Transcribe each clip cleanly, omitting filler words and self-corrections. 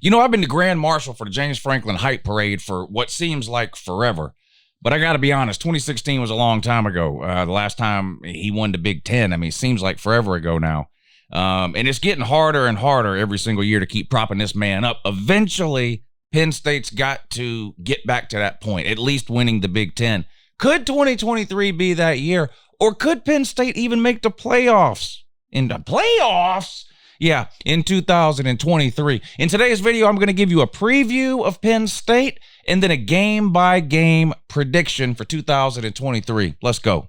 You know, I've been the grand marshal for the James Franklin Hype Parade for what seems like forever. But I got to be honest, 2016 was a long time ago. The last time he won the Big Ten. I mean, it seems like forever ago now. And it's getting harder and harder every single year to keep propping this man up. Eventually, Penn State's got to get back to that point, at least winning the Big Ten. Could 2023 be that year? Or could Penn State even make the playoffs? In the playoffs? Yeah, in 2023. In today's video, I'm going to give you a preview of Penn State and then a game-by-game prediction for 2023. Let's go.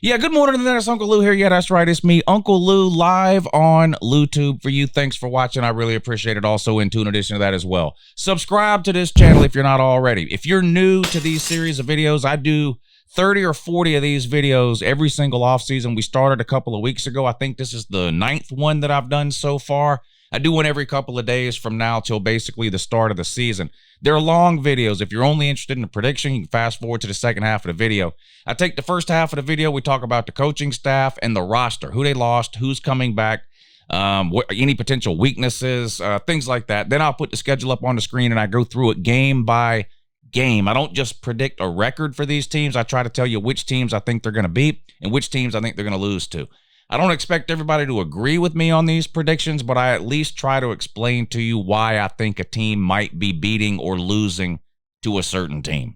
Yeah, good morning, it's Uncle Lou here. Yeah, that's right. It's me, Uncle Lou, live on LouTube for you. Thanks for watching. I really appreciate it. Also, in addition to that as well, subscribe to this channel if you're not already. If you're new to these series of videos, I do 30 or 40 of these videos every single offseason. We started a couple of weeks ago. I think this is the 9th one that I've done so far. I do one every couple of days from now till basically the start of the season. They're long videos. If you're only interested in the prediction, you can fast forward to the second half of the video. I take the first half of the video, we talk about the coaching staff and the roster, who they lost, who's coming back, any potential weaknesses, things like that. Then I'll put the schedule up on the screen and I go through it game by game. I don't just predict a record for these teams. I try to tell you which teams I think they're going to beat and which teams I think they're going to lose to. I don't expect everybody to agree with me on these predictions, but I at least try to explain to you why I think a team might be beating or losing to a certain team.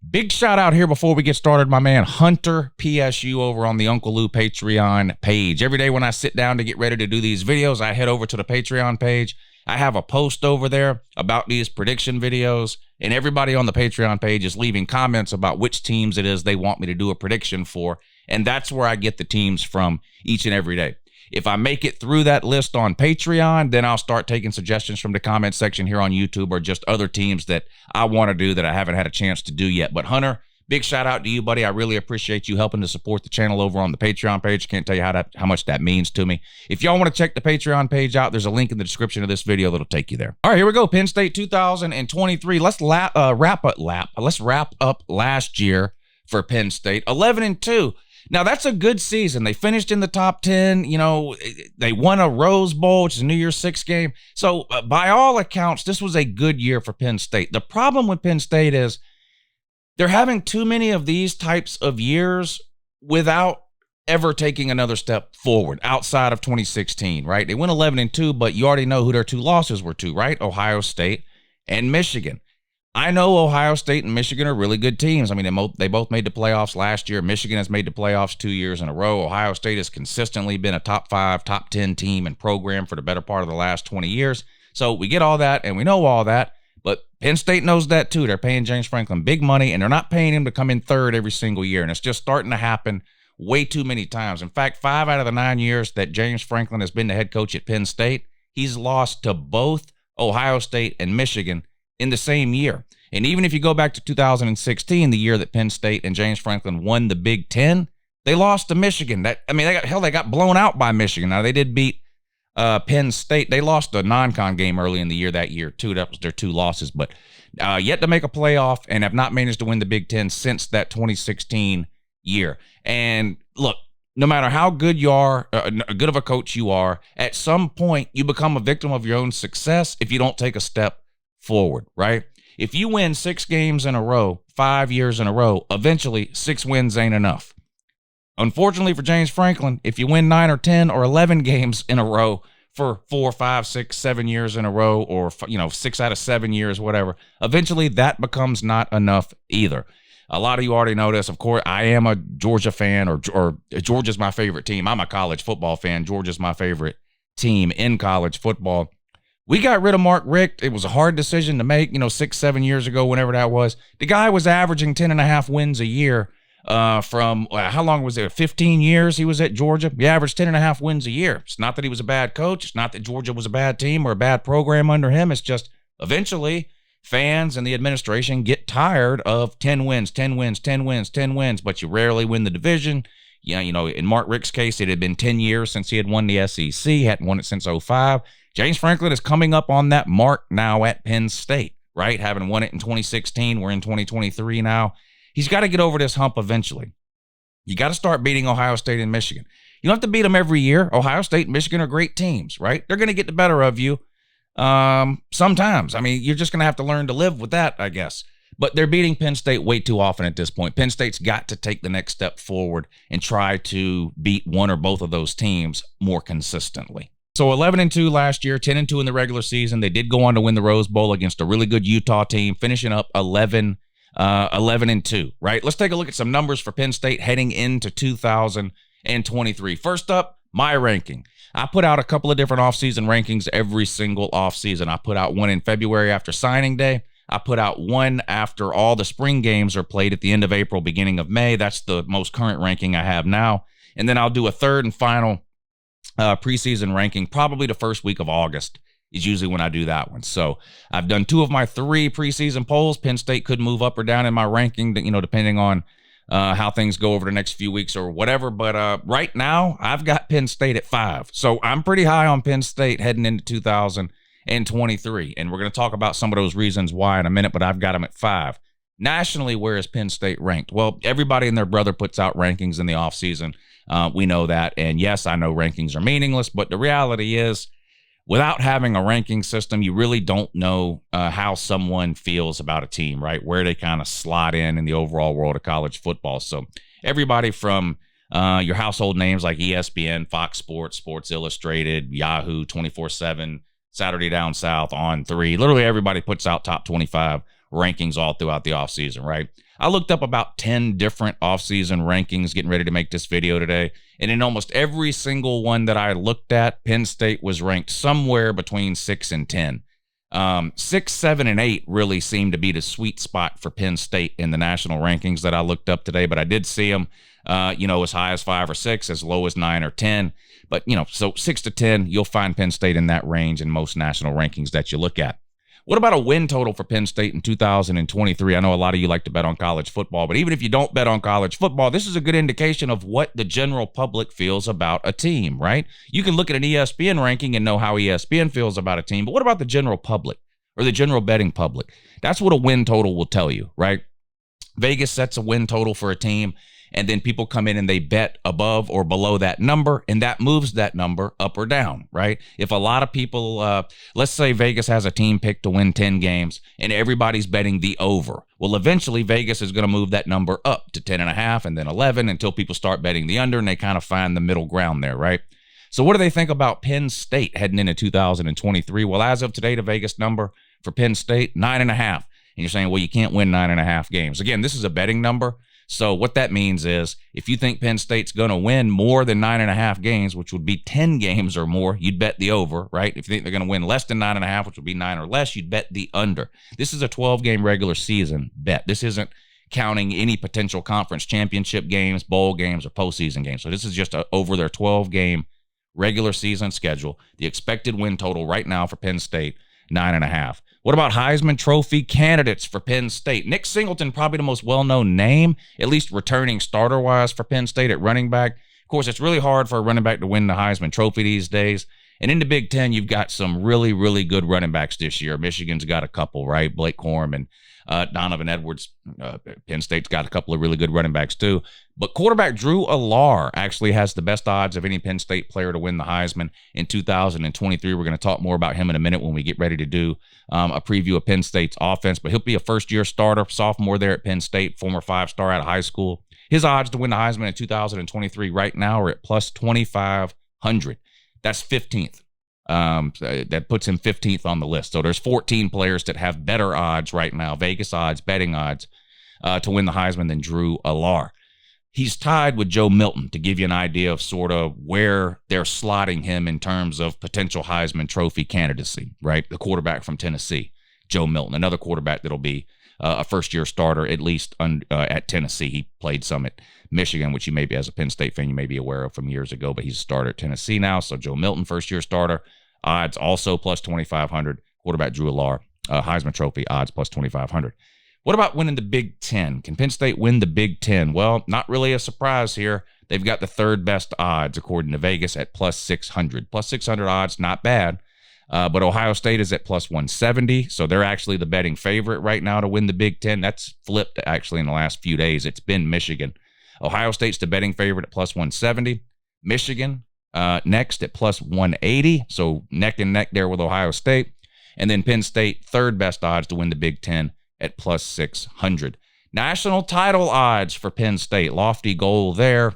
Big shout out here before we get started, my man Hunter PSU over on the Uncle Lou Patreon page. Every day when I sit down to get ready to do these videos, I head over to the Patreon page. I have a post over there about these prediction videos, and everybody on the Patreon page is leaving comments about which teams it is they want me to do a prediction for, and that's where I get the teams from each and every day. If I make it through that list on Patreon, then I'll start taking suggestions from the comment section here on YouTube or just other teams that I want to do that I haven't had a chance to do yet. But Hunter, big shout out to you, buddy. I really appreciate you helping to support the channel over on the Patreon page. Can't tell you how much that means to me. If y'all want to check the Patreon page out, there's a link in the description of this video that'll take you there. All right, here we go. Penn State 2023. Let's wrap up last year for Penn State. 11-2. Now, that's a good season. They finished in the top 10. You know, they won a Rose Bowl, which is a New Year's Six game. So, by all accounts, this was a good year for Penn State. The problem with Penn State is they're having too many of these types of years without ever taking another step forward outside of 2016, right? They went 11-2, but you already know who their two losses were to, right? Ohio State and Michigan. I know Ohio State and Michigan are really good teams. I mean, they both made the playoffs last year. Michigan has made the playoffs 2 years in a row. Ohio State has consistently been a top 5, top 10 team and program for the better part of the last 20 years. So we get all that, and we know all that. But Penn State knows that too. They're paying James Franklin big money, and they're not paying him to come in third every single year. And it's just starting to happen way too many times. In fact, 5 out of the 9 years that James Franklin has been the head coach at Penn State, he's lost to both Ohio State and Michigan in the same year. And even if you go back to 2016, the year that Penn State and James Franklin won the Big Ten, they lost to Michigan. They got blown out by Michigan. Now, they did beat Penn State. They lost a non-con game early in the year that year, too. That was their 2 losses. But yet to make a playoff and have not managed to win the Big Ten since that 2016 year. And look, no matter how good you are, good of a coach you are, at some point you become a victim of your own success if you don't take a step forward, right? If you win 6 games in a row, 5 years in a row, eventually 6 wins ain't enough. Unfortunately for James Franklin, if you win 9 or 10 or 11 games in a row for 4, 5, 6, 7 years in a row, or 6 out of 7 years, whatever, eventually that becomes not enough either. A lot of you already know this. Of course, I am a Georgia fan, or Georgia's my favorite team. I'm a college football fan. Georgia's my favorite team in college football. We got rid of Mark Richt. It was a hard decision to make, 6, 7 years ago, whenever that was. The guy was averaging 10.5 wins a year from, how long was it, 15 years he was at Georgia? He averaged 10.5 wins a year. It's not that he was a bad coach. It's not that Georgia was a bad team or a bad program under him. It's just eventually fans and the administration get tired of 10 wins, 10 wins, 10 wins, 10 wins, but you rarely win the division. Yeah, in Mark Richt's case, it had been 10 years since he had won the SEC. He hadn't won it since 2005. James Franklin is coming up on that mark now at Penn State, right? Having won it in 2016. We're in 2023 now. He's got to get over this hump eventually. You got to start beating Ohio State and Michigan. You don't have to beat them every year. Ohio State and Michigan are great teams, right? They're going to get the better of you sometimes. I mean, you're just going to have to learn to live with that, I guess. But they're beating Penn State way too often at this point. Penn State's got to take the next step forward and try to beat one or both of those teams more consistently. So 11-2 last year, 10-2 in the regular season. They did go on to win the Rose Bowl against a really good Utah team, finishing up 11-2, right? Let's take a look at some numbers for Penn State heading into 2023. First up, my ranking. I put out a couple of different offseason rankings every single offseason. I put out one in February after signing day. I put out one after all the spring games are played at the end of April, beginning of May. That's the most current ranking I have now. And then I'll do a third and final preseason ranking, probably the first week of August is usually when I do that one. So I've done 2 of my 3 preseason polls. Penn State could move up or down in my ranking, depending on how things go over the next few weeks or whatever. But right now, I've got Penn State at 5. So I'm pretty high on Penn State heading into 2023. And we're going to talk about some of those reasons why in a minute, but I've got them at 5. Nationally, where is Penn State ranked? Well, everybody and their brother puts out rankings in the offseason. We know that. And yes, I know rankings are meaningless, but the reality is, without having a ranking system, you really don't know how someone feels about a team, right? Where they kind of slot in the overall world of college football. So everybody from your household names like ESPN, Fox Sports, Sports Illustrated, Yahoo, 24/7, Saturday Down South, On3, literally everybody puts out top 25 rankings all throughout the offseason, right? I looked up about 10 different offseason rankings getting ready to make this video today. And in almost every single one that I looked at, Penn State was ranked somewhere between 6 and 10. 6, 7, and 8 really seemed to be the sweet spot for Penn State in the national rankings that I looked up today. But I did see them, as high as 5 or 6, as low as 9 or 10. But, so 6 to 10, you'll find Penn State in that range in most national rankings that you look at. What about a win total for Penn State in 2023? I know a lot of you like to bet on college football, but even if you don't bet on college football, this is a good indication of what the general public feels about a team, right? You can look at an ESPN ranking and know how ESPN feels about a team, but what about the general public or the general betting public? That's what a win total will tell you, right? Vegas sets a win total for a team, and then people come in and they bet above or below that number, and that moves that number up or down, right? If a lot of people, let's say Vegas has a team picked to win 10 games, and everybody's betting the over. Well, eventually Vegas is going to move that number up to 10.5 and then 11 until people start betting the under, and they kind of find the middle ground there, right? So what do they think about Penn State heading into 2023? Well, as of today, the Vegas number for Penn State, 9.5. And you're saying, well, you can't win 9.5 games. Again, this is a betting number. So what that means is if you think Penn State's going to win more than 9.5 games, which would be 10 games or more, you'd bet the over, right? If you think they're going to win less than 9.5, which would be 9 or less, you'd bet the under. This is a 12-game regular season bet. This isn't counting any potential conference championship games, bowl games, or postseason games. So this is just over their 12-game regular season schedule. The expected win total right now for Penn State, 9.5. What about Heisman Trophy candidates for Penn State? Nick Singleton, probably the most well-known name, at least returning starter-wise for Penn State at running back. Of course, it's really hard for a running back to win the Heisman Trophy these days. And in the Big Ten, you've got some really, really good running backs this year. Michigan's got a couple, right? Blake Corum and Donovan Edwards. Penn State's got a couple of really good running backs too. But quarterback Drew Allar actually has the best odds of any Penn State player to win the Heisman in 2023. We're going to talk more about him in a minute when we get ready to do a preview of Penn State's offense. But he'll be a first-year starter, sophomore there at Penn State, former 5-star out of high school. His odds to win the Heisman in 2023 right now are at plus 2,500. That's 15th. That puts him 15th on the list. So there's 14 players that have better odds right now, Vegas odds, betting odds, to win the Heisman than Drew Allar. He's tied with Joe Milton to give you an idea of sort of where they're slotting him in terms of potential Heisman Trophy candidacy, right? The quarterback from Tennessee, Joe Milton, another quarterback that'll be a first-year starter, at least at Tennessee. He played some at Michigan, which you maybe, as a Penn State fan, you may be aware of from years ago, but he's a starter at Tennessee now. So Joe Milton, first-year starter, odds also plus 2,500. Quarterback Drew Allar, Heisman Trophy, odds plus 2,500. What about winning the Big Ten? Can Penn State win the Big Ten? Well, not really a surprise here. They've got the third best odds, according to Vegas, at plus 600. Plus 600 odds, not bad. But Ohio State is at plus 170, so they're actually the betting favorite right now to win the Big Ten. That's flipped, actually, in the last few days. It's been Michigan. Ohio State's the betting favorite at plus 170. Michigan next at plus 180, so neck and neck there with Ohio State. And then Penn State, third best odds to win the Big Ten at plus 600. National title odds for Penn State, lofty goal there,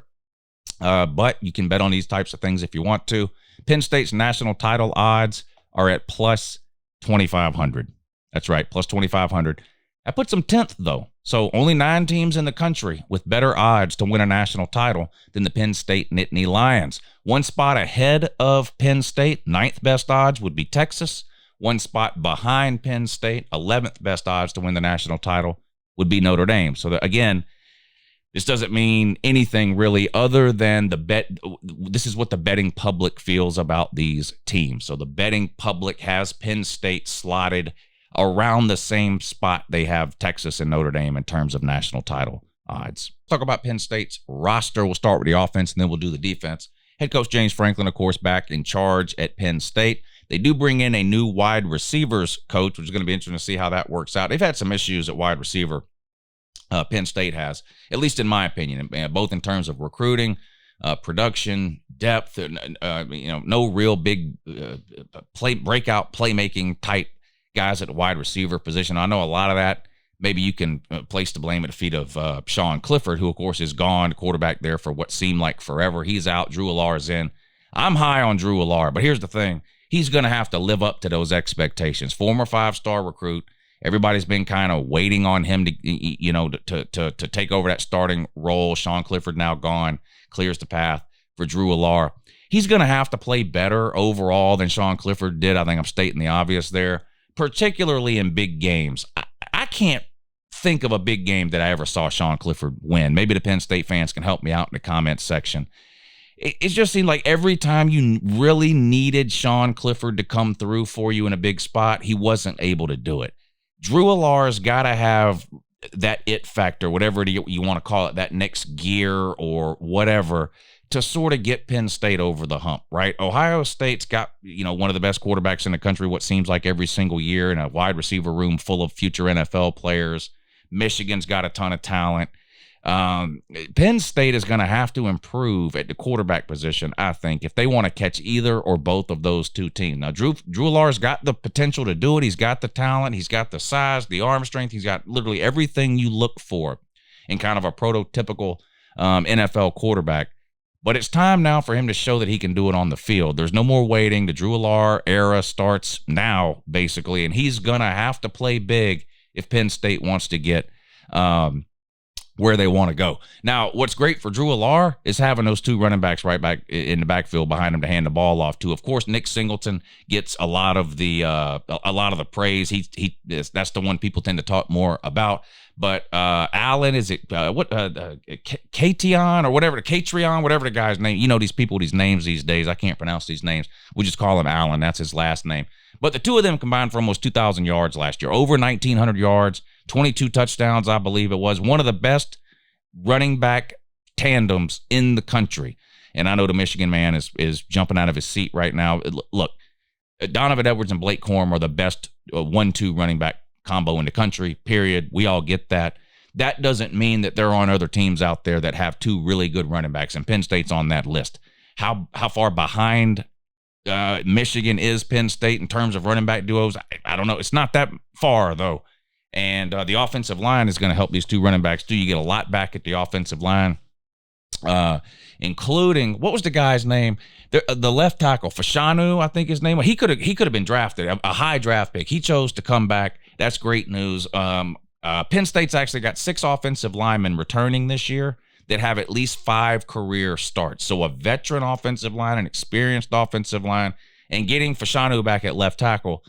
but you can bet on these types of things if you want to. Penn State's national title odds are at plus 2,500. That's right, plus 2,500. That puts them 10th, though. So only 9 teams in the country with better odds to win a national title than the Penn State Nittany Lions. One spot ahead of Penn State, 9th best odds, would be Texas. One spot behind Penn State, 11th best odds to win the national title, would be Notre Dame. So, again, this doesn't mean anything really other than the bet. This is what the betting public feels about these teams. So the betting public has Penn State slotted around the same spot they have Texas and Notre Dame in terms of national title odds. Talk about Penn State's roster. We'll start with the offense, and then we'll do the defense. Head coach James Franklin, of course, back in charge at Penn State. They do bring in a new wide receivers coach, which is going to be interesting to see how that works out. They've had some issues at wide receiver. Penn State has, at least in my opinion, both in terms of recruiting, production, depth, no real big breakout playmaking type guys at the wide receiver position. I know a lot of that. Maybe you can place the blame at the feet of Sean Clifford, who, of course, is gone, quarterback there for what seemed like forever. He's out. Drew Allar's in. I'm high on Drew Allar, but here's the thing. He's going to have to live up to those expectations. Former 5-star recruit. Everybody's been kind of waiting on him to take over that starting role. Sean Clifford now gone, clears the path for Drew Allar. He's going to have to play better overall than Sean Clifford did. I think I'm stating the obvious there, particularly in big games. I can't think of a big game that I ever saw Sean Clifford win. Maybe the Penn State fans can help me out in the comments section. It just seemed like every time you really needed Sean Clifford to come through for you in a big spot, he wasn't able to do it. Drew Allar's got to have that it factor, whatever you want to call it, that next gear or whatever, to sort of get Penn State over the hump, right? Ohio State's got, one of the best quarterbacks in the country, what seems like every single year, in a wide receiver room full of future NFL players. Michigan's got a ton of talent. Penn State is going to have to improve at the quarterback position, I think, if they want to catch either or both of those two teams. Now, Drew Allar's got the potential to do it. He's got the talent. He's got the size, the arm strength. He's got literally everything you look for in kind of a prototypical NFL quarterback. But it's time now for him to show that he can do it on the field. There's no more waiting. The Drew Allar era starts now, basically, and he's going to have to play big if Penn State wants to get where they want to go. Now, what's great for Drew Allar is having those two running backs right back in the backfield behind him to hand the ball off to. Of course, Nick Singleton gets a lot of the praise. That's the one people tend to talk more about. But Allen, is it Kation or whatever, Catrion, whatever the guy's name. These people, these names these days. I can't pronounce these names. We just call him Allen. That's his last name. But the two of them combined for almost 2,000 yards last year, over 1,900 yards, 22 touchdowns, I believe it was. One of the best running back tandems in the country. And I know the Michigan man is jumping out of his seat right now. Look, Donovan Edwards and Blake Corum are the best 1-2 running back combo in the country, period. We all get that. That doesn't mean that there aren't other teams out there that have two really good running backs, and Penn State's on that list. How far behind Michigan is Penn State in terms of running back duos? I don't know. It's not that far, though. And the offensive line is going to help these two running backs, too. You get a lot back at the offensive line, including, what was the guy's name? The left tackle, Fashanu, I think his name. He could have been drafted, a high draft pick. He chose to come back. That's great news. Penn State's actually got 6 offensive linemen returning this year that have at least 5 career starts. So a veteran offensive line, an experienced offensive line, and getting Fashanu back at left tackle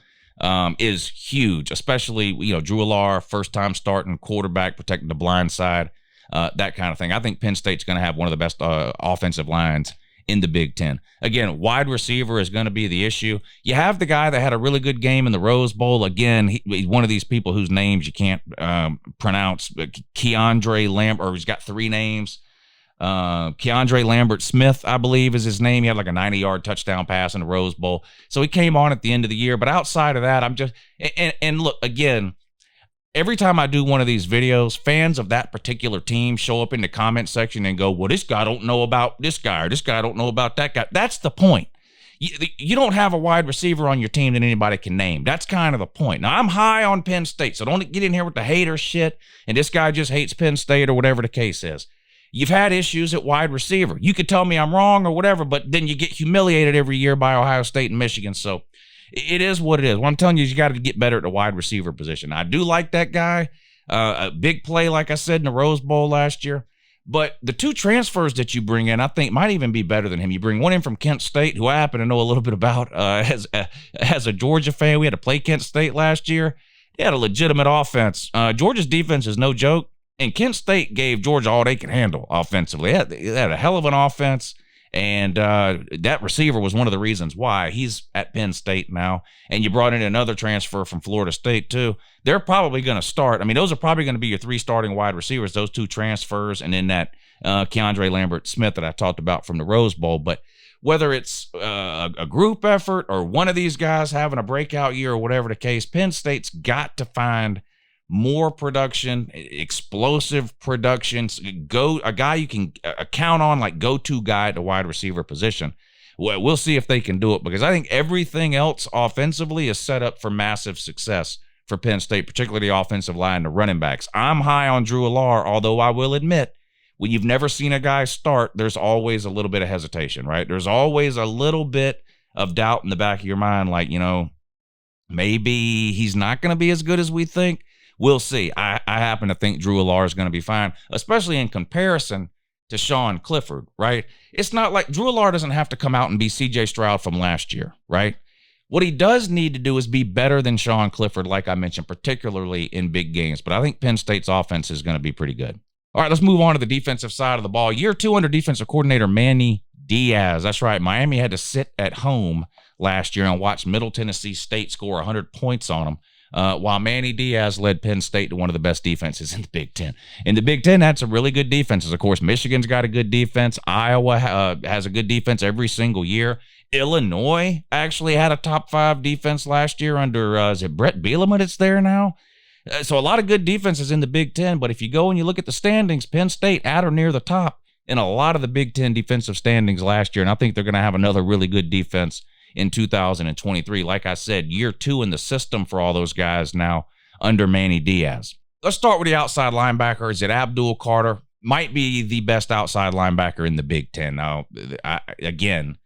is huge, especially, Drew Allar, first-time starting quarterback, protecting the blind side, that kind of thing. I think Penn State's going to have one of the best offensive lines in the Big Ten. Again, wide receiver is going to be the issue. You have the guy that had a really good game in the Rose Bowl. Again, he's one of these people whose names you can't pronounce. Keandre Lambert, or he's got 3 names. Keandre Lambert Smith, I believe, is his name. He had like a 90-yard touchdown pass in the Rose Bowl. So he came on at the end of the year. But outside of that, I'm just – and look, again, every time I do one of these videos, fans of that particular team show up in the comment section and go, well, this guy don't know about this guy, or this guy don't know about that guy. That's the point. You don't have a wide receiver on your team that anybody can name. That's kind of the point. Now, I'm high on Penn State, so don't get in here with the hater shit, and this guy just hates Penn State or whatever the case is. You've had issues at wide receiver. You could tell me I'm wrong or whatever, but then you get humiliated every year by Ohio State and Michigan, so it is what it is. What I'm telling you is you got to get better at the wide receiver position. I do like that guy. A big play, like I said, in the Rose Bowl last year. But the two transfers that you bring in, I think, might even be better than him. You bring one in from Kent State, who I happen to know a little bit about as a Georgia fan. We had to play Kent State last year. They had a legitimate offense. Georgia's defense is no joke, and Kent State gave Georgia all they could handle offensively. They had a hell of an offense, and that receiver was one of the reasons why. He's at Penn State now, and you brought in another transfer from Florida State, too. They're probably going to start. I mean, those are probably going to be your three starting wide receivers, those two transfers, and then that Keandre Lambert-Smith that I talked about from the Rose Bowl. But whether it's a group effort or one of these guys having a breakout year or whatever the case, Penn State's got to find more production, explosive productions, a guy you can count on, like go-to guy at the wide receiver position. Well, we'll see if they can do it, because I think everything else offensively is set up for massive success for Penn State, particularly the offensive line, the running backs. I'm high on Drew Allar, although I will admit, when you've never seen a guy start, there's always a little bit of hesitation, right? There's always a little bit of doubt in the back of your mind, like, maybe he's not going to be as good as we think. We'll see. I happen to think Drew Allar is going to be fine, especially in comparison to Sean Clifford, right? It's not like Drew Allar doesn't have to come out and be C.J. Stroud from last year, right? What he does need to do is be better than Sean Clifford, like I mentioned, particularly in big games. But I think Penn State's offense is going to be pretty good. All right, let's move on to the defensive side of the ball. Year 2 under defensive coordinator Manny Diaz. That's right. Miami had to sit at home last year and watch Middle Tennessee State score 100 points on them, while Manny Diaz led Penn State to one of the best defenses in the Big Ten. In the Big Ten, that's a really good defenses. Of course, Michigan's got a good defense. Iowa has a good defense every single year. Illinois actually had a top 5 defense last year under, is it Brett Bielema that's there now? So a lot of good defenses in the Big Ten, but if you go and you look at the standings, Penn State at or near the top in a lot of the Big Ten defensive standings last year, and I think they're going to have another really good defense in 2023. Like I said, year 2 in the system for all those guys now under Manny Diaz. Let's start with the outside linebacker. Is it Abdul Carter? Might be the best outside linebacker in the Big Ten. Now, again,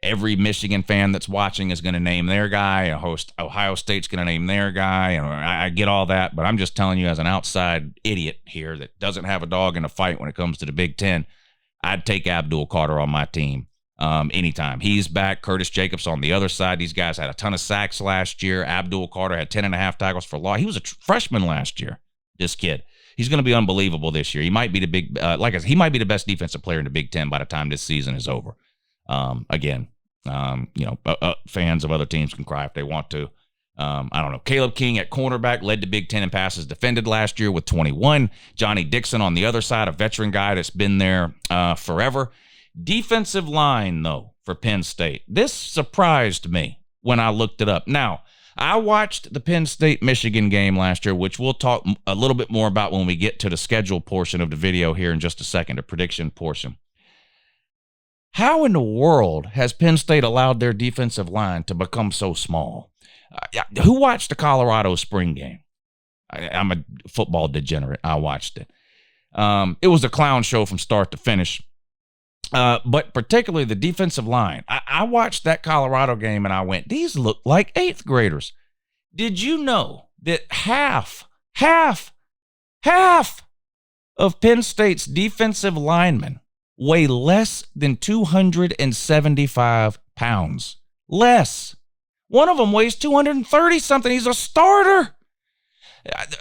every Michigan fan that's watching is going to name their guy. Ohio State's going to name their guy. And I get all that, but I'm just telling you as an outside idiot here that doesn't have a dog in a fight when it comes to the Big Ten, I'd take Abdul Carter on my team anytime. He's back. Curtis Jacobs on the other side. These guys had a ton of sacks last year. Abdul Carter had 10.5 tackles for loss. He was a freshman last year, this kid. He's going to be unbelievable this year. He might be he might be the best defensive player in the Big Ten by the time this season is over. Fans of other teams can cry if they want to. I don't know. Caleb King at cornerback led the Big Ten in passes defended last year with 21. Johnny Dixon on the other side, a veteran guy that's been there forever. Defensive line, though, for Penn State. This surprised me when I looked it up. Now, I watched the Penn State-Michigan game last year, which we'll talk a little bit more about when we get to the schedule portion of the video here in just a second, the prediction portion. How in the world has Penn State allowed their defensive line to become so small? Who watched the Colorado spring game? I'm a football degenerate. I watched it. It was a clown show from start to finish. But particularly the defensive line. I watched that Colorado game and I went, these look like 8th graders. Did you know that half of Penn State's defensive linemen weigh less than 275 pounds? Less. One of them weighs 230 something. He's a starter.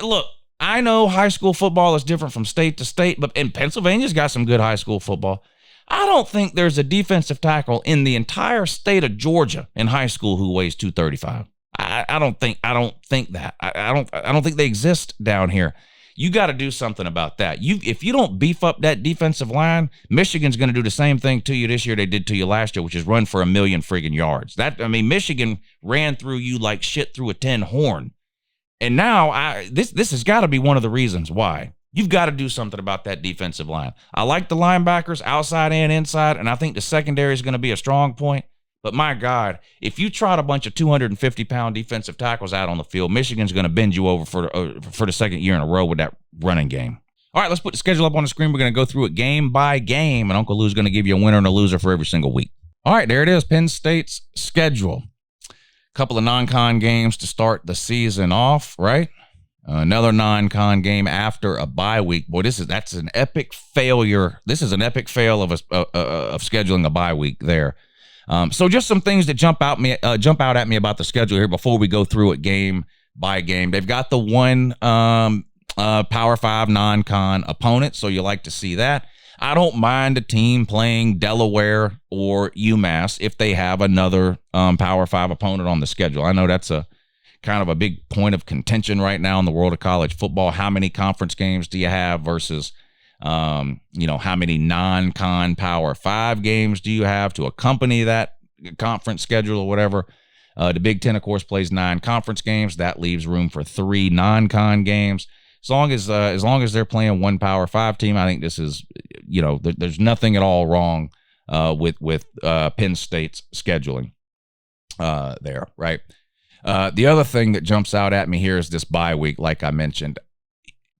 Look, I know high school football is different from state to state, and Pennsylvania's got some good high school football. I don't think there's a defensive tackle in the entire state of Georgia in high school who weighs 235. I don't think that. I don't think they exist down here. You got to do something about that. If you don't beef up that defensive line, Michigan's going to do the same thing to you this year they did to you last year, which is run for 1 million friggin' yards. Michigan ran through you like shit through a tin horn. And now this has got to be one of the reasons why. You've got to do something about that defensive line. I like the linebackers outside and inside, and I think the secondary is going to be a strong point. But my God, if you trot a bunch of 250-pound defensive tackles out on the field, Michigan's going to bend you over for the second year in a row with that running game. All right, let's put the schedule up on the screen. We're going to go through it game by game, and Uncle Lou's going to give you a winner and a loser for every single week. All right, there it is, Penn State's schedule. Couple of non-con games to start the season off, right? Another non-con game after a bye week. Boy, that's an epic failure. This is an epic fail of scheduling a bye week there. So just some things that jump out at me about the schedule here before we go through it game by game. They've got the one Power 5 non-con opponent, so you like to see that. I don't mind a team playing Delaware or UMass if they have another Power 5 opponent on the schedule. I know that's a kind of a big point of contention right now in the world of college football. How many conference games do you have versus, how many non-con Power 5 games do you have to accompany that conference schedule or whatever? The Big Ten, of course, plays 9 conference games. That leaves room for 3 non-con games. As long as they're playing one Power 5 team, I think this is, there's nothing at all wrong with Penn State's scheduling there, right? The other thing that jumps out at me here is this bye week, like I mentioned.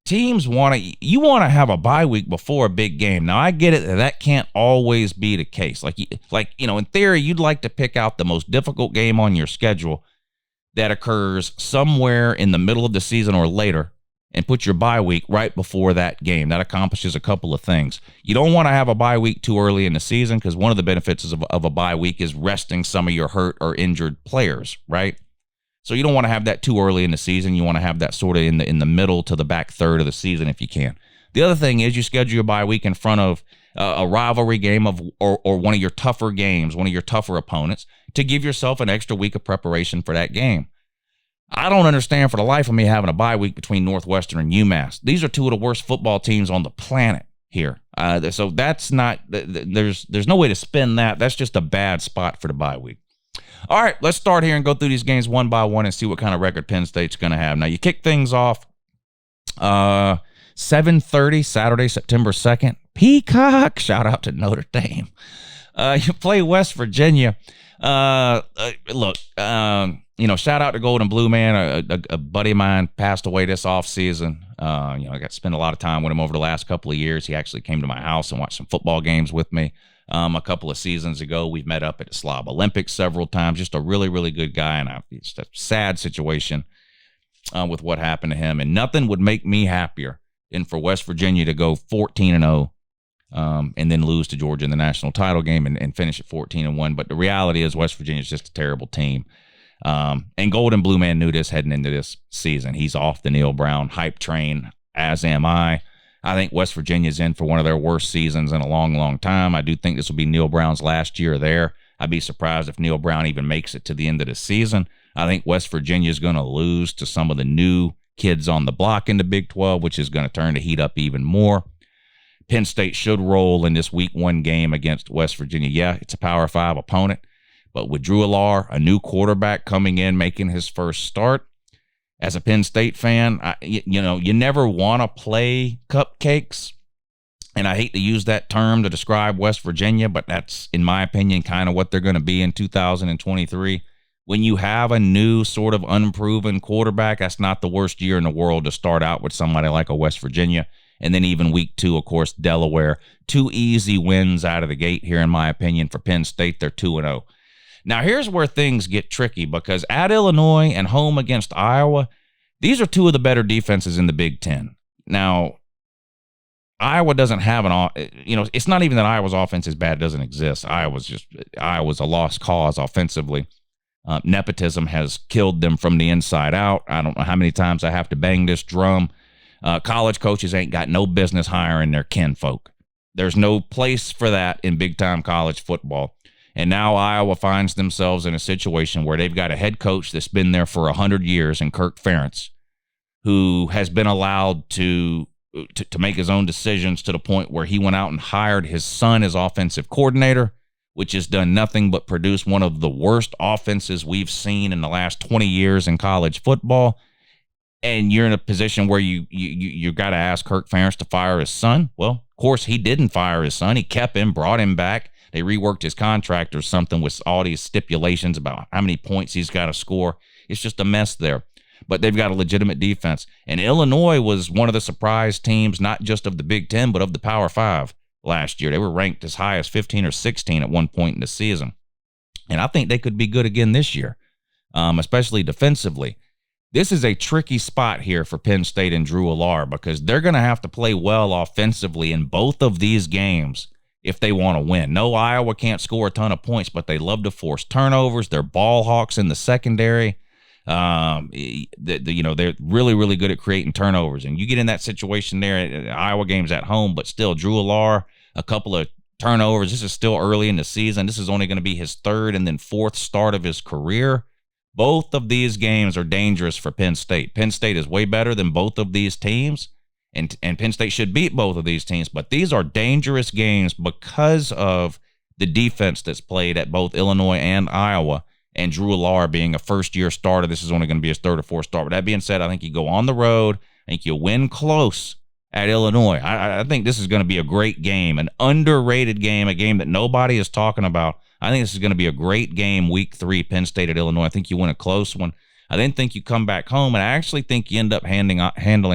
Teams want to have a bye week before a big game. Now, I get it that can't always be the case. In theory, you'd like to pick out the most difficult game on your schedule that occurs somewhere in the middle of the season or later, and put your bye week right before that game. That accomplishes a couple of things. You don't want to have a bye week too early in the season because one of the benefits of a bye week is resting some of your hurt or injured players, right? So you don't want to have that too early in the season. You want to have that sort of in the middle to the back third of the season if you can. The other thing is you schedule your bye week in front of a rivalry game or one of your tougher games, one of your tougher opponents, to give yourself an extra week of preparation for that game. I don't understand for the life of me having a bye week between Northwestern and UMass. These are two of the worst football teams on the planet here. So that's not, there's no way to spin that. That's just a bad spot for the bye week. All right, let's start here and go through these games one by one and see what kind of record Penn State's going to have. Now, you kick things off 7:30 Saturday, September 2nd. Peacock, shout out to Notre Dame. You play West Virginia. Shout out to Golden Blue Man. A buddy of mine passed away this offseason. I got to spend a lot of time with him over the last couple of years. He actually came to my house and watched some football games with me a couple of seasons ago. We've met up at the Slob Olympics several times. Just a really, really good guy, and it's a sad situation with what happened to him. And nothing would make me happier than for West Virginia to go 14-0 and then lose to Georgia in the national title game and finish at 14-1. But the reality is West Virginia is just a terrible team. And Golden Blue Man knew this heading into this season. He's off the Neil Brown hype train, as am I. I think West Virginia's in for one of their worst seasons in a long, long time. I do think this will be Neil Brown's last year there. I'd be surprised if Neil Brown even makes it to the end of the season. I think West Virginia is going to lose to some of the new kids on the block in the Big 12, which is going to turn the heat up even more. Penn State should roll in this Week 1 game against West Virginia. Yeah, it's a Power 5 opponent. But with Drew Allar, a new quarterback coming in, making his first start, as a Penn State fan, you never want to play cupcakes. And I hate to use that term to describe West Virginia, but that's, in my opinion, kind of what they're going to be in 2023. When you have a new sort of unproven quarterback, that's not the worst year in the world to start out with somebody like a West Virginia. And then even Week 2, of course, Delaware. 2 easy wins out of the gate here, in my opinion, for Penn State. They're 2-0. Now, here's where things get tricky because at Illinois and home against Iowa, these are 2 of the better defenses in the Big Ten. Now, Iowa doesn't have it's not even that Iowa's offense is bad, it doesn't exist. Iowa's a lost cause offensively. Nepotism has killed them from the inside out. I don't know how many times I have to bang this drum. College coaches ain't got no business hiring their kinfolk. There's no place for that in big-time college football. And now Iowa finds themselves in a situation where they've got a head coach that's been there for 100 years in Kirk Ferentz, who has been allowed to make his own decisions to the point where he went out and hired his son as offensive coordinator, which has done nothing but produce one of the worst offenses we've seen in the last 20 years in college football. and you're in a position where you got to ask Kirk Ferentz to fire his son. Well, of course, he didn't fire his son. He kept him, brought him back. They reworked his contract or something with all these stipulations about how many points he's got to score. It's just a mess there. But they've got a legitimate defense. And Illinois was one of the surprise teams, not just of the Big Ten, but of the Power Five last year. They were ranked as high as 15 or 16 at one point in the season. And I think they could be good again this year, especially defensively. This is a tricky spot here for Penn State and Drew Allar because they're going to have to play well offensively in both of these games if they want to win. No, Iowa can't score a ton of points, but they love to force turnovers. They're ball hawks in the secondary. They're really, really good at creating turnovers. And you get in that situation there, Iowa game's at home, but still, Drew Allar, a couple of turnovers. This is still early in the season. This is only going to be his third and then fourth start of his career. Both of these games are dangerous for Penn State. Penn State is way better than both of these teams, and Penn State should beat both of these teams. But these are dangerous games because of the defense that's played at both Illinois and Iowa, and Drew Allar being a first-year starter. This is only going to be his third or fourth start. With that being said, I think you go on the road. I think you win close at Illinois. I think this is going to be a great game, an underrated game, a game that nobody is talking about. I think this is going to be a great game, week 3, Penn State at Illinois. I think you win a close one. I didn't think you come back home, and I actually think you end up handling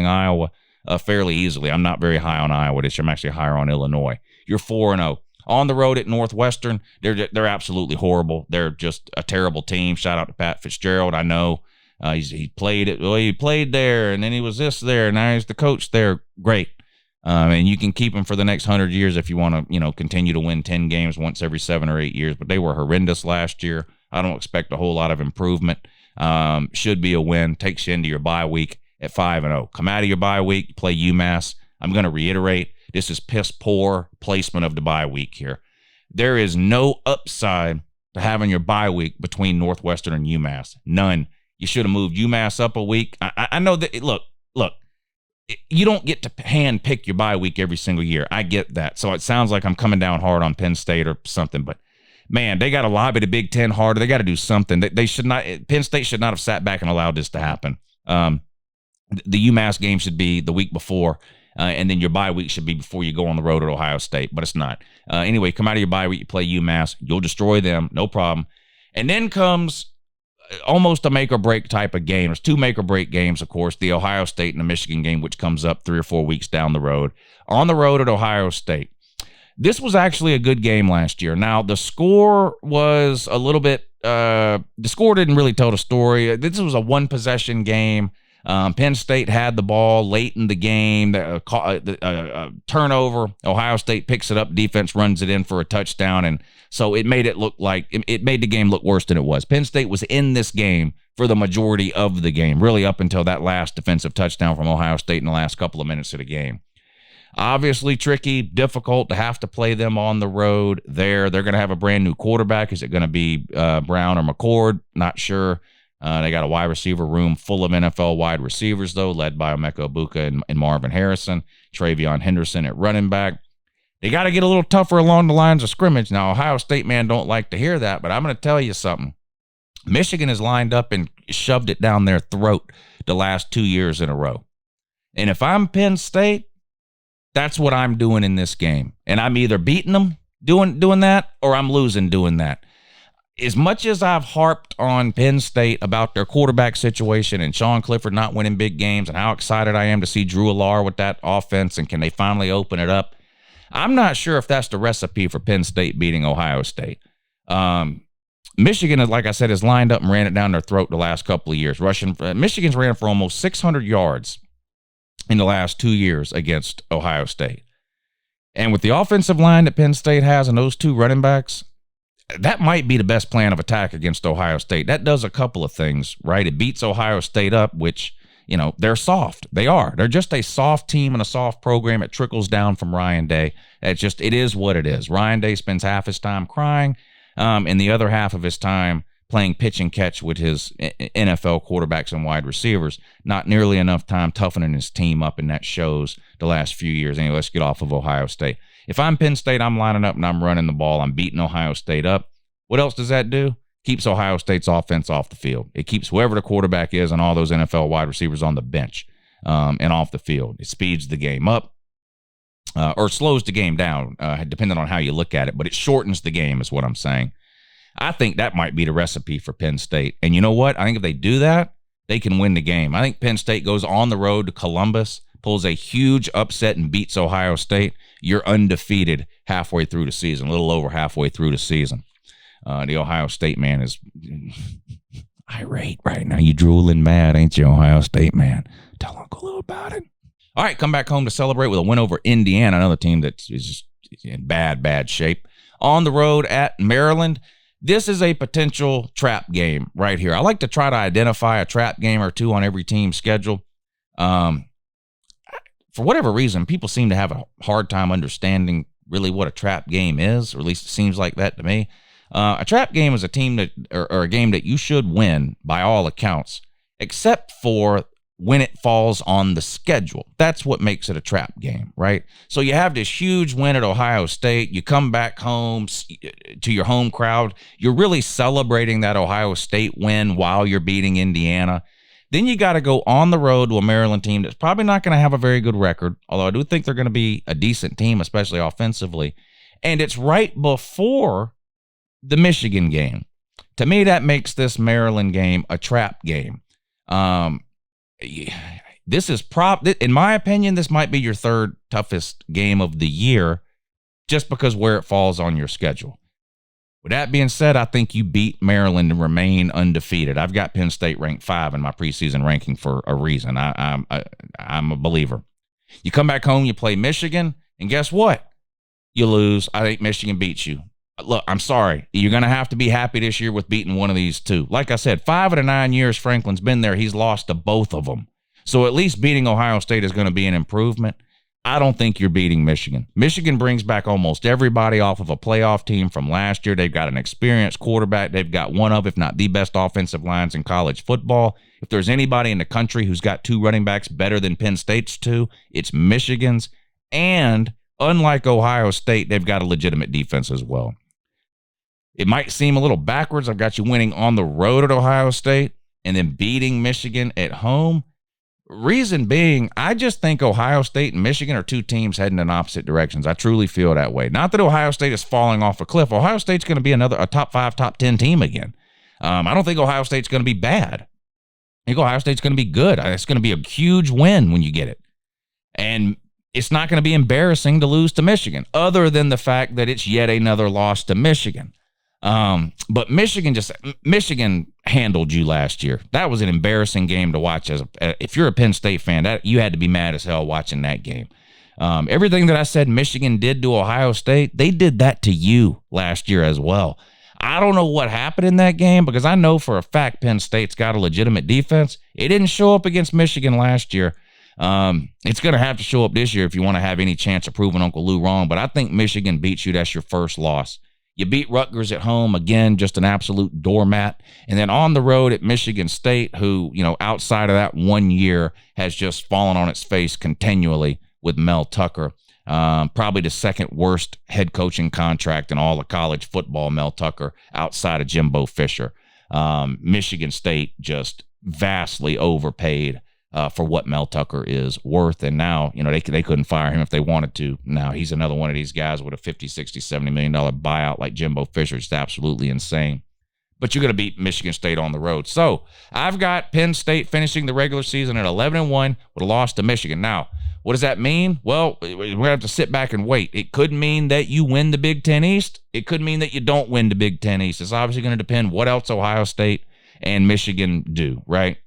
Iowa fairly easily. I'm not very high on Iowa this year. I'm actually higher on Illinois. You're 4-0. On the road at Northwestern, they're absolutely horrible. They're just a terrible team. Shout out to Pat Fitzgerald. I know he played there, and then he was there, and now he's the coach there. Great. And you can keep them for the next 100 years if you want to, continue to win 10 games once every 7 or 8 years. But they were horrendous last year. I don't expect a whole lot of improvement. Should be a win. Takes you into your bye week at 5-0. Come out of your bye week, play UMass. I'm going to reiterate, this is piss poor placement of the bye week here. There is no upside to having your bye week between Northwestern and UMass. None. You should have moved UMass up a week. I know that. Look. You don't get to hand pick your bye week every single year. I get that. So it sounds like I'm coming down hard on Penn State or something, but man, they got to lobby the Big Ten harder. They got to do something. They should not. Penn State should not have sat back and allowed this to happen. The UMass game should be the week before, and then your bye week should be before you go on the road at Ohio State, but it's not. Anyway, come out of your bye week, you play UMass, you'll destroy them, no problem. And then comes almost a make-or-break type of game. There's 2 make-or-break games, of course, the Ohio State and the Michigan game, which comes up 3 or 4 weeks down the road. On the road at Ohio State. This was actually a good game last year. Now, the score was a little bit the score didn't really tell the story. This was a one-possession game. Penn State had the ball late in the game. Turnover. Ohio State picks it up. Defense runs it in for a touchdown, and so it made it made the game look worse than it was. Penn State was in this game for the majority of the game, really up until that last defensive touchdown from Ohio State in the last couple of minutes of the game. Obviously tricky, difficult to have to play them on the road there. They're going to have a brand new quarterback. Is it going to be Brown or McCord? Not sure. They got a wide receiver room full of NFL wide receivers, though, led by Emeka Egbuka and Marvin Harrison. Travion Henderson at running back. They got to get a little tougher along the lines of scrimmage. Now, Ohio State man don't like to hear that, but I'm going to tell you something. Michigan has lined up and shoved it down their throat the last 2 years in a row. And if I'm Penn State, that's what I'm doing in this game. And I'm either beating them doing that, or I'm losing doing that. As much as I've harped on Penn State about their quarterback situation and Sean Clifford not winning big games and how excited I am to see Drew Allar with that offense and can they finally open it up, I'm not sure if that's the recipe for Penn State beating Ohio State. Michigan, like I said, has lined up and ran it down their throat the last couple of years. Michigan's ran for almost 600 yards in the last 2 years against Ohio State. And with the offensive line that Penn State has and those 2 running backs, that might be the best plan of attack against Ohio State. That does a couple of things, right? It beats Ohio State up, which, they're soft. They are. They're just a soft team and a soft program. It trickles down from Ryan Day. It is what it is. Ryan Day spends half his time crying and the other half of his time playing pitch and catch with his NFL quarterbacks and wide receivers. Not nearly enough time toughening his team up, and that shows the last few years. Anyway, let's get off of Ohio State. If I'm Penn State, I'm lining up and I'm running the ball. I'm beating Ohio State up. What else does that do? keeps Ohio State's offense off the field. It keeps whoever the quarterback is and all those NFL wide receivers on the bench and off the field. It speeds the game up or slows the game down, depending on how you look at it. But it shortens the game is what I'm saying. I think that might be the recipe for Penn State. And you know what? I think if they do that, they can win the game. I think Penn State goes on the road to Columbus, pulls a huge upset and beats Ohio State. You're undefeated halfway through the season, a little over halfway through the season. The Ohio State man is irate right now. You drooling mad, ain't you, Ohio State man? Tell Uncle Lou about it. All right, come back home to celebrate with a win over Indiana, another team that is just in bad shape. On the road at Maryland. This is a potential trap game right here. I like to try to identify a trap game or two on every team's schedule. For whatever reason, people seem to have a hard time understanding really what a trap game is, or at least it seems like that to me. A trap game is a team that, or a game that you should win by all accounts, except for when it falls on the schedule. That's what makes it a trap game, right? So you have this huge win at Ohio State. You come back home to your home crowd. You're really celebrating that Ohio State win while you're beating Indiana. Then you got to go on the road to a Maryland team that's probably not going to have a very good record, although I do think they're going to be a decent team, especially offensively. And it's right before the Michigan game. To me, that makes this Maryland game a trap game. This is in my opinion, this might be your third toughest game of the year just because where it falls on your schedule. With that being said, I think you beat Maryland and remain undefeated. I've got Penn State ranked 5 in my preseason ranking for a reason. I'm a believer. You come back home, you play Michigan, and guess what? You lose. I think Michigan beats you. Look, I'm sorry. You're going to have to be happy this year with beating one of these two. Like I said, 5 of the 9 years Franklin's been there, he's lost to both of them. So at least beating Ohio State is going to be an improvement. I don't think you're beating Michigan. Michigan brings back almost everybody off of a playoff team from last year. They've got an experienced quarterback. They've got one of, if not the best offensive lines in college football. If there's anybody in the country who's got 2 running backs better than Penn State's 2, it's Michigan's. And unlike Ohio State, they've got a legitimate defense as well. It might seem a little backwards. I've got you winning on the road at Ohio State and then beating Michigan at home. Reason being, I just think Ohio State and Michigan are 2 teams heading in opposite directions. I truly feel that way. Not that Ohio State is falling off a cliff. Ohio State's going to be a top 5, top 10 team again. I don't think Ohio State's going to be bad. I think Ohio State's going to be good. It's going to be a huge win when you get it. And it's not going to be embarrassing to lose to Michigan, other than the fact that it's yet another loss to Michigan. But Michigan handled you last year. That was an embarrassing game to watch. If you're a Penn State fan, you had to be mad as hell watching that game. Everything that I said Michigan did to Ohio State, they did that to you last year as well. I don't know what happened in that game because I know for a fact Penn State's got a legitimate defense. It didn't show up against Michigan last year. It's going to have to show up this year if you want to have any chance of proving Uncle Lou wrong. But I think Michigan beats you. That's your first loss. You beat Rutgers at home, again, just an absolute doormat. And then on the road at Michigan State, who, outside of that 1 year has just fallen on its face continually with Mel Tucker. Probably the second worst head coaching contract in all of college football, Mel Tucker, outside of Jimbo Fisher. Michigan State just vastly overpaid for what Mel Tucker is worth. And now, they couldn't fire him if they wanted to. Now he's another one of these guys with a $50, $60, $70 million buyout like Jimbo Fisher. It's absolutely insane. But you're going to beat Michigan State on the road. So I've got Penn State finishing the regular season at 11-1 with a loss to Michigan. Now, what does that mean? Well, we're going to have to sit back and wait. It could mean that you win the Big Ten East. It could mean that you don't win the Big Ten East. It's obviously going to depend what else Ohio State and Michigan do, right?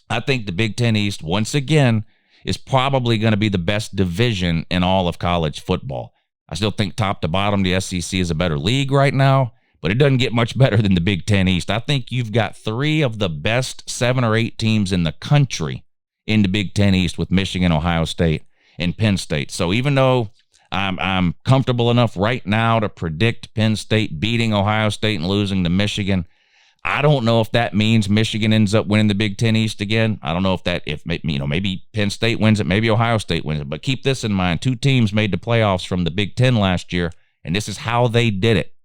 I think the Big Ten East, once again, is probably going to be the best division in all of college football. I still think top to bottom, the SEC is a better league right now, but it doesn't get much better than the Big Ten East. I think you've got 3 of the best 7 or 8 teams in the country in the Big Ten East with Michigan, Ohio State, and Penn State. So even though I'm comfortable enough right now to predict Penn State beating Ohio State and losing to Michigan, I don't know if that means Michigan ends up winning the Big Ten East again. I don't know if maybe Penn State wins it, maybe Ohio State wins it. But keep this in mind: 2 teams made the playoffs from the Big Ten last year, and this is how they did it.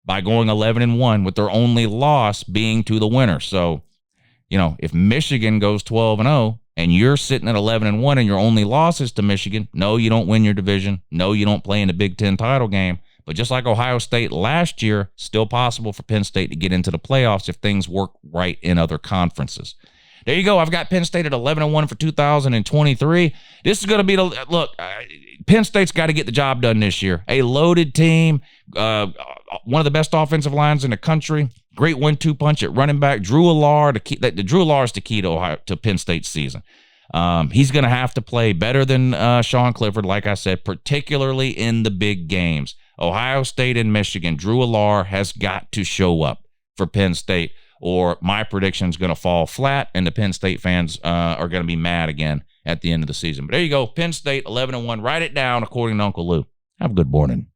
by going 11-1 with their only loss being to the winner. So, you know, if Michigan goes 12-0 and you're sitting at 11-1 and your only loss is to Michigan, no, you don't win your division. No, you don't play in the Big Ten title game. But just like Ohio State last year, still possible for Penn State to get into the playoffs if things work right in other conferences. There you go. I've got Penn State at 11-1 for 2023. This is going to be the look. Penn State's got to get the job done this year. A loaded team, one of the best offensive lines in the country. Great 1-2 punch at running back. Drew Allard. Drew Allard is the key to Penn State's season. He's going to have to play better than Sean Clifford, like I said, particularly in the big games. Ohio State and Michigan, Drew Allard has got to show up for Penn State, or my prediction is going to fall flat, and the Penn State fans are going to be mad again at the end of the season. But there you go, Penn State 11-1. Write it down according to Uncle Lou. Have a good morning.